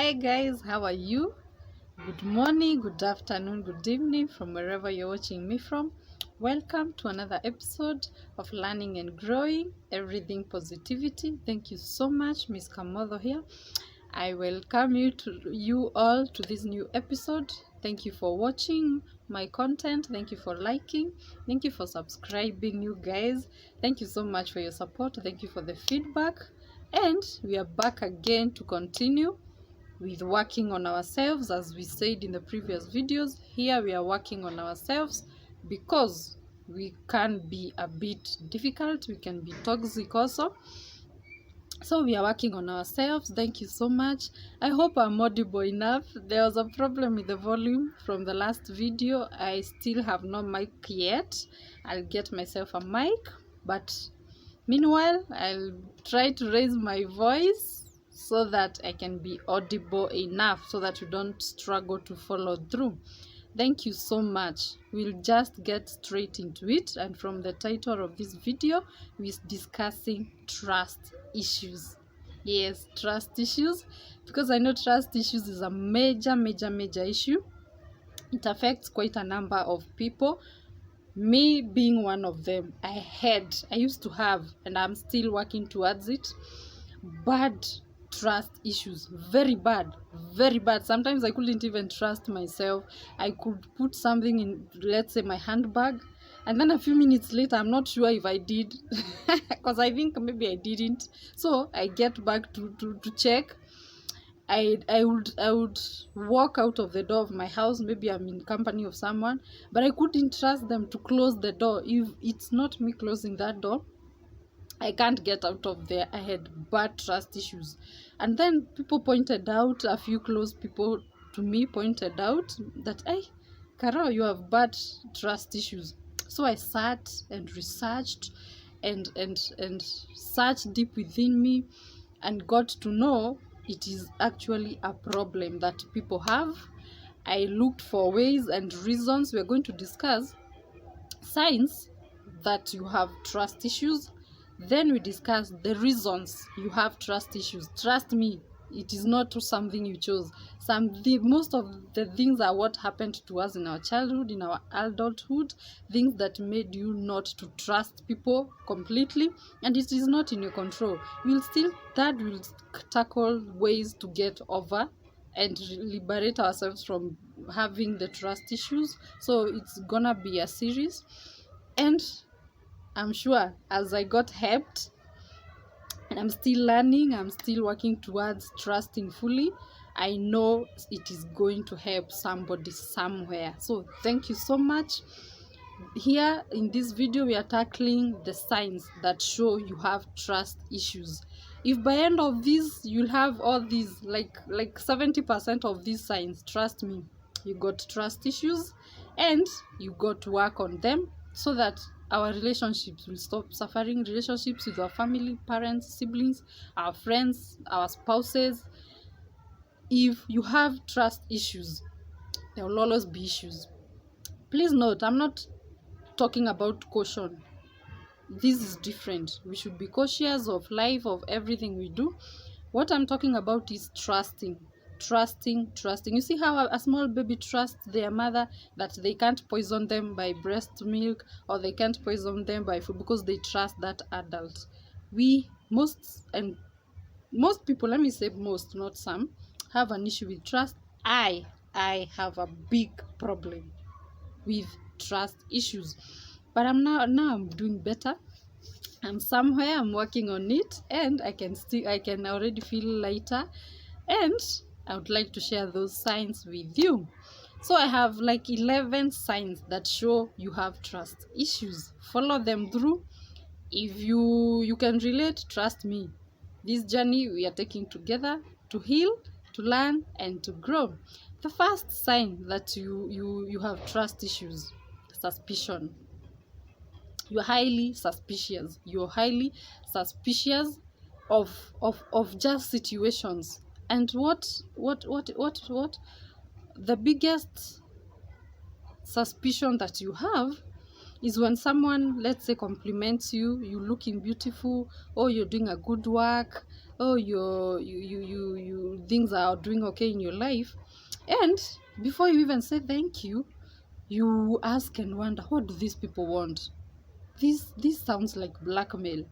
Hi guys, how are you? Good morning, good afternoon, good evening from wherever you're watching me from. Welcome to another episode of Learning and Growing Everything Positivity. Thank you so much, Miss Kamodo here. I welcome you all to this new episode. Thank you for watching my content. Thank you for liking. Thank you for subscribing, you guys. Thank you so much for your support. Thank you for the feedback. And we are back again to continue with working on ourselves. As we said in the previous videos, here we are working on ourselves because we can be a bit difficult, we can be toxic also. So we are working on ourselves. Thank you so much. I hope I'm audible enough. There was a problem with the volume from the last video. I still have no mic yet. I'll get myself a mic, but meanwhile I'll try to raise my voice so that I can be audible enough so that you don't struggle to follow through. Thank you so much. We'll just get straight into it, and from the title of this video, we're discussing trust issues. Yes, trust issues, because I know trust issues is a major issue. It affects quite a number of people, me being one of them. I used to have, and I'm still working towards it, bad trust issues. Very bad. Sometimes I couldn't even trust myself. I could put something in, let's say, my handbag, and then a few minutes later I'm not sure if I did because I think maybe I didn't. So I get back to check. I would walk out of the door of my house. Maybe I'm in company of someone, but I couldn't trust them to close the door. If it's not me closing that door, I can't get out of there. I had bad trust issues. And then people pointed out, a few close people to me pointed out that, hey, Carol, you have bad trust issues. So I sat and researched and searched deep within me and got to know it is actually a problem that people have. I looked for ways and reasons. We're going to discuss signs that you have trust issues. Then we discuss the reasons you have trust issues. Trust me, it is not something you chose. Most of the things are what happened to us in our childhood, in our adulthood, things that made you not to trust people completely, and it is not in your control. We'll tackle ways to get over and liberate ourselves from having the trust issues. So it's gonna be a series, and I'm sure as I got helped, and I'm still learning, I'm still working towards trusting fully, I know it is going to help somebody somewhere. So thank you so much. Here in this video, we are tackling the signs that show you have trust issues. If by end of this you'll have all these, like 70% of these signs, trust me, you got trust issues, and you got to work on them so that our relationships will stop suffering. Relationships with our family, parents, siblings, our friends, our spouses. If you have trust issues, there will always be issues. Please note, I'm not talking about caution. This is different. We should be cautious of life, of everything we do. What I'm talking about is trusting. You see how a small baby trusts their mother, that they can't poison them by breast milk, or they can't poison them by food, because they trust that adult. Most people, let me say most, not some, have an issue with trust. I have a big problem with trust issues, but now I'm doing better. I'm somewhere, I'm working on it, and I can already feel lighter, and I would like to share those signs with you. So I have like 11 signs that show you have trust issues. Follow them through. If you can relate, trust me, this journey we are taking together to heal, to learn, and to grow. The first sign that you have trust issues: suspicion. You're highly suspicious of just situations. And what the biggest suspicion that you have is when someone, let's say, compliments you, you're looking beautiful, or you're doing a good work, or you things are doing okay in your life, and before you even say thank you, you ask and wonder, what do these people want? This sounds like blackmail.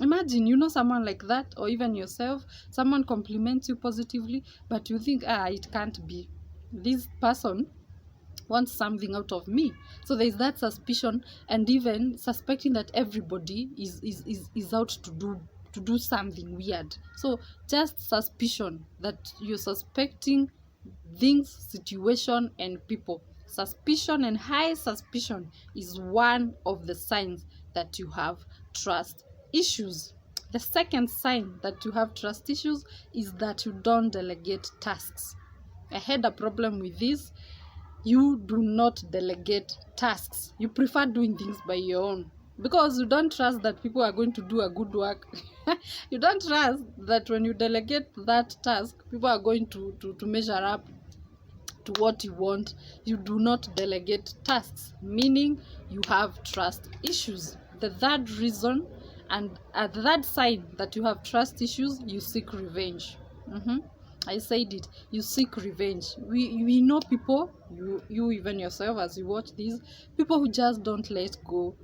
Imagine, someone like that, or even yourself, someone compliments you positively, but you think, it can't be. This person wants something out of me. So there's that suspicion, and even suspecting that everybody is out to do something weird. So just suspicion, that you're suspecting things, situation, and people. Suspicion and high suspicion is one of the signs that you have trust issues. The second sign that you have trust issues is that you don't delegate tasks. I had a problem with this. You do not delegate tasks. You prefer doing things by your own because you don't trust that people are going to do a good work. You don't trust that when you delegate that task, people are going to measure up to what you want. You do not delegate tasks, meaning you have trust issues. The third reason and the third sign that you have trust issues, you seek revenge. I said it. You seek revenge. We know people, you even yourself as you watch these, people who just don't let go.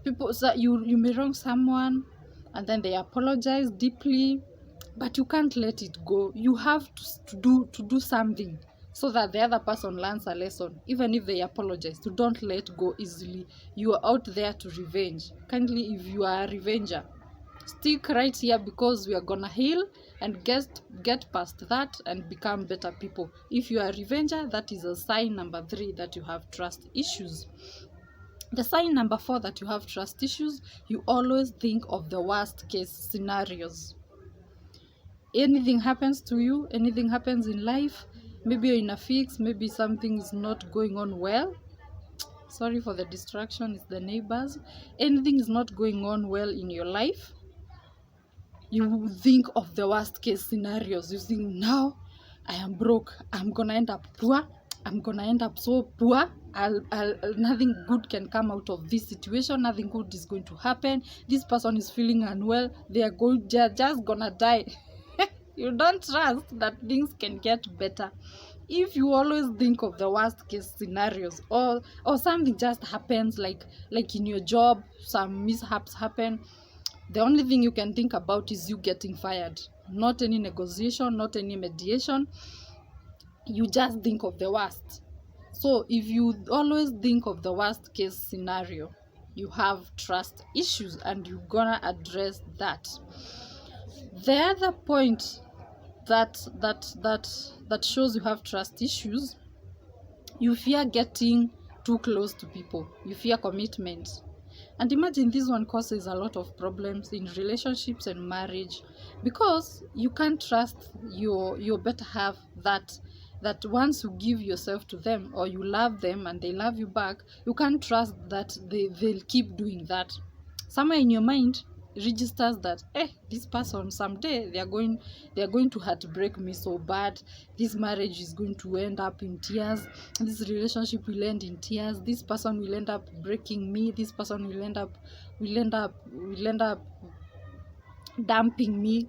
People, so you may wrong someone and then they apologize deeply, but you can't let it go. You have to do something so that the other person learns a lesson. Even if they apologize, you don't let go easily. You are out there to revenge. Kindly, if you are a revenger, stick right here, because we are gonna heal and get past that and become better people. If you are a revenger, that is a sign number 3 that you have trust issues. The sign number 4 that you have trust issues, you always think of the worst case scenarios. Anything happens to you, anything happens in life, maybe you're in a fix, maybe something is not going on well. Sorry for the distraction, it's the neighbors. Anything is not going on well in your life, you think of the worst case scenarios. You think, now I am broke, I'm gonna end up poor, I'm gonna end up so poor, nothing good can come out of this situation, nothing good is going to happen, this person is feeling unwell, they're just gonna die. You don't trust that things can get better. If you always think of the worst case scenarios, or something just happens, like in your job, some mishaps happen, the only thing you can think about is you getting fired. Not any negotiation, not any mediation. You just think of the worst. So if you always think of the worst case scenario, you have trust issues, and you're gonna address that. The other point that shows you have trust issues, you fear getting too close to people. You fear commitment. And imagine this one causes a lot of problems in relationships and marriage, because you can't trust your better half, that once you give yourself to them, or you love them and they love you back, you can't trust that they'll keep doing that. Somewhere in your mind registers that, this person someday they are going to heartbreak me so bad, this marriage is going to end up in tears, this relationship will end in tears, this person will end up breaking me, this person will end up dumping me.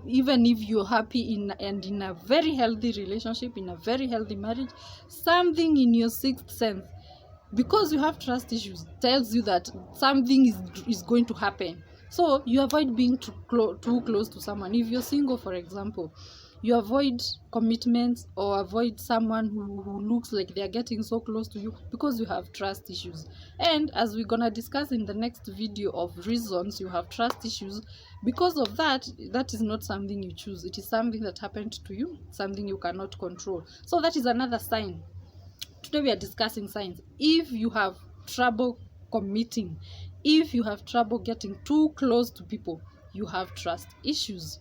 Even if you're happy in a very healthy relationship, in a very healthy marriage, something in your sixth sense, because you have trust issues, tells you that something is going to happen. So you avoid being too close to someone. If you're single, for example, you avoid commitments, or avoid someone who looks like they're getting so close to you, because you have trust issues. And as we're gonna discuss in the next video of reasons you have trust issues, because of that is not something you choose. It is something that happened to you, something you cannot control. So that is another sign. Today we are discussing signs. If you have trouble committing, if you have trouble getting too close to people, you have trust issues.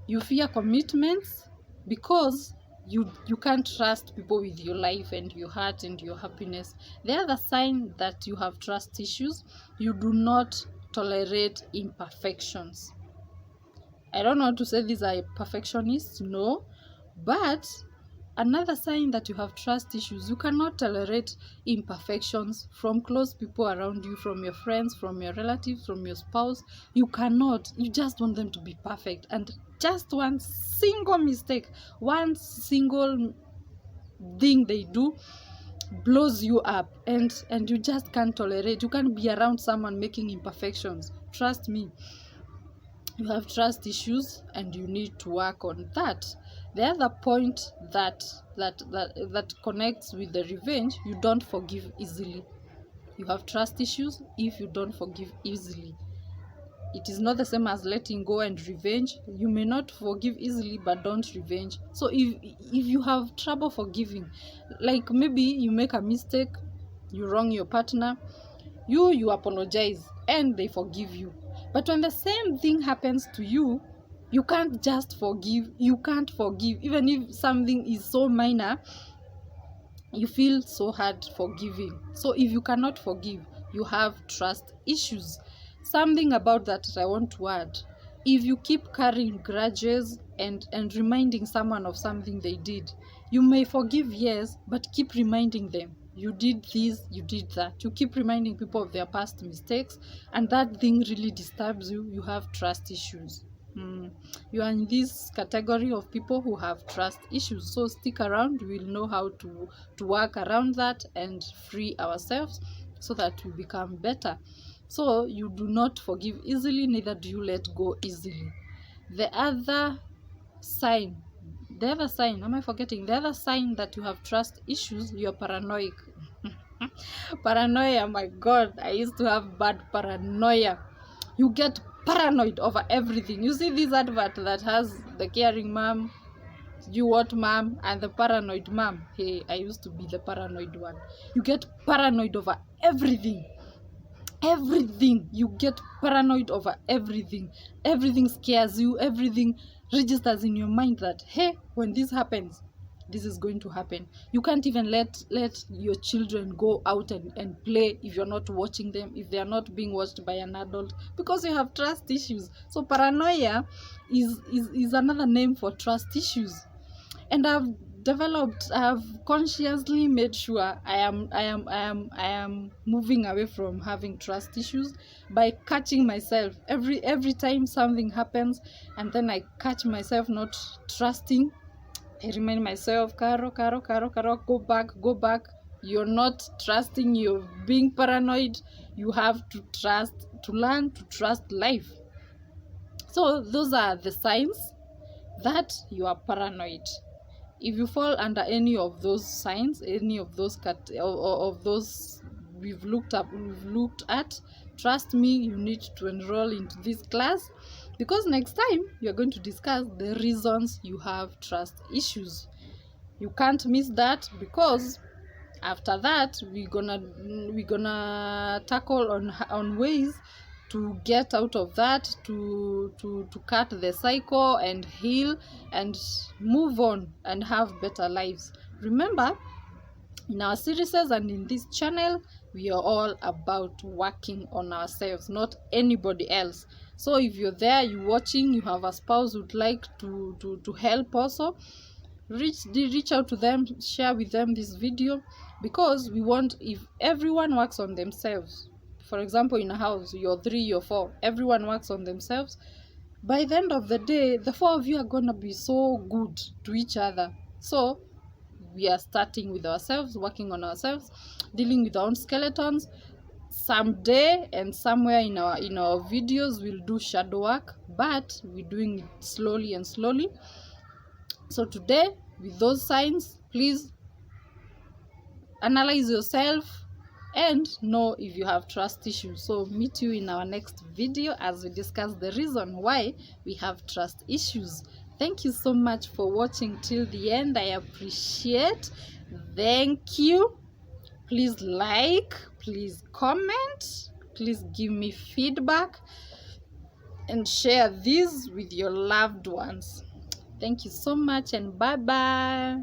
You fear commitments because you can't trust people with your life and your heart and your happiness. The other sign that you have trust issues, you do not tolerate imperfections. I don't know how to say these are perfectionists, no, but another sign that you have trust issues, you cannot tolerate imperfections from close people around you, from your friends, from your relatives, from your spouse. You cannot. You just want them to be perfect, and just one single mistake, one single thing they do blows you up, and you just can't tolerate. You can't be around someone making imperfections. Trust me, you have trust issues and you need to work on that. The other point that connects with the revenge, you don't forgive easily. You have trust issues if you don't forgive easily. It is not the same as letting go and revenge. You may not forgive easily, but don't revenge. So if you have trouble forgiving, like maybe you make a mistake, you wrong your partner, you apologize and they forgive you. But when the same thing happens to you, you can't just forgive. You can't forgive. Even if something is so minor, you feel so hard forgiving. So if you cannot forgive, you have trust issues. Something about that I want to add. If you keep carrying grudges and reminding someone of something they did, you may forgive, yes, but keep reminding them. You did this, you did that. You keep reminding people of their past mistakes, and that thing really disturbs you. You have trust issues. You are in this category of people who have trust issues. So stick around. We will know how to work around that and free ourselves so that we become better. So you do not forgive easily, neither do you let go easily. The other sign that you have trust issues, you're paranoid. Paranoia, my God, I used to have bad paranoia. You get paranoid over everything. You see this advert that has the caring mom, you what mom, and the paranoid mom. Hey, I used to be the paranoid one. You get paranoid over everything. You get paranoid over everything. Everything scares you. Everything registers in your mind that, hey, when this happens, this is going to happen. You can't even let your children go out and play if you're not watching them, if they are not being watched by an adult, because you have trust issues. So paranoia is another name for trust issues. And I've consciously made sure I am moving away from having trust issues by catching myself every time something happens, and then I catch myself not trusting. I remind myself, Caro, go back. You're not trusting, you're being paranoid. You have to learn to trust life. So those are the signs that you are paranoid. If you fall under any of those signs, any of those we've looked at, trust me, you need to enroll into this class, because next time you're going to discuss the reasons you have trust issues. You can't miss that, because after that we're gonna tackle on ways to get out of that, to cut the cycle and heal and move on and have better lives. Remember, in our series and in this channel, we are all about working on ourselves, not anybody else. So if you're there, you're watching, you have a spouse who'd like to help also, reach out to them, share with them this video, because we want, if everyone works on themselves, for example, in a house, you're 3, you're 4, everyone works on themselves, by the end of the day, the 4 of you are gonna be so good to each other. So we are starting with ourselves, working on ourselves, dealing with our own skeletons. Someday and somewhere in our videos we'll do shadow work, but we're doing it slowly and slowly. So today, with those signs, please analyze yourself and know if you have trust issues. So meet you in our next video as we discuss the reason why we have trust issues. Thank you so much for watching till the end. I appreciate. Thank you. Please like, please comment, please give me feedback, and share this with your loved ones. Thank you so much, and bye bye.